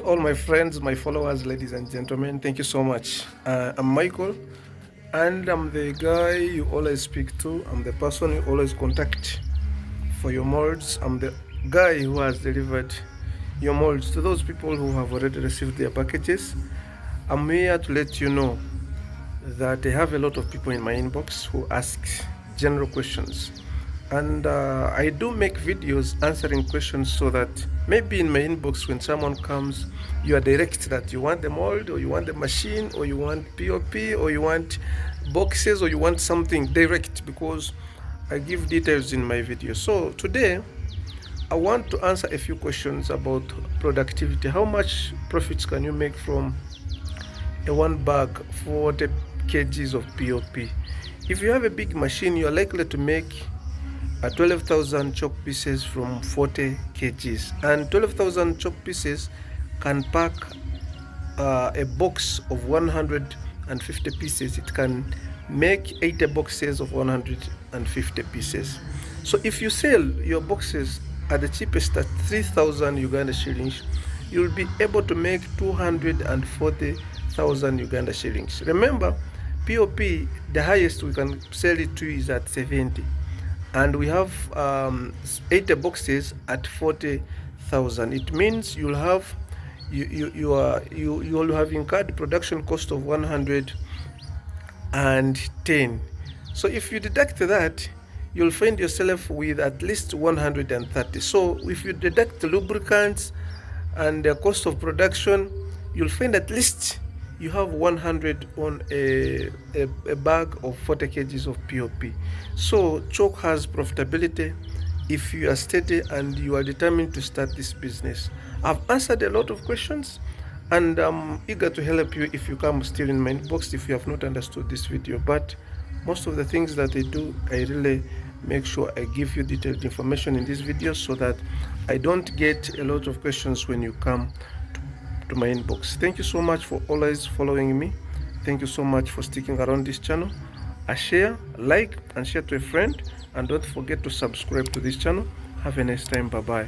all my friends, my followers, ladies and gentlemen. Thank you so much. I'm Michael, and I'm the guy you always speak to. I'm the person you always contact for your molds. I'm the guy who has delivered your molds to those people who have already received their packages. I'm here to let you know that I have a lot of people in my inbox who ask general questions. And I do make videos answering questions so that maybe in my inbox, when someone comes, you are direct that you want the mold, or you want the machine, or you want POP, or you want boxes, or you want something direct, because I give details in my video. So today, I want to answer a few questions about productivity. How much profits can you make from a one bag 40 kgs of POP? If you have a big machine, you are likely to make 12,000 chalk pieces from 40 kgs, and 12,000 chalk pieces can pack a box of 150 pieces. It can make 80 boxes of 150 pieces. So if you sell your boxes at the cheapest at 3,000 Uganda shillings, you'll be able to make 240,000 Uganda shillings. Remember, POP, the highest we can sell it to is at 70, and we have 80 boxes at 40,000. It means you'll have you will have incurred production cost of 110. So if you deduct that, you'll find yourself with at least 130. So if you deduct the lubricants and the cost of production, you'll find at least you have 100 on a bag of 40 kgs of POP. So chalk has profitability if you are steady and you are determined to start this business. I've answered a lot of questions, and I'm eager to help you if you come still in my inbox if you have not understood this video. But most of the things that I do, I really make sure I give you detailed information in this video so that I don't get a lot of questions when you come to my inbox. Thank you so much for always following me. Thank you so much for sticking around this channel. Share, like, and share to a friend, and don't forget to subscribe to this channel. Have a nice time. Bye bye.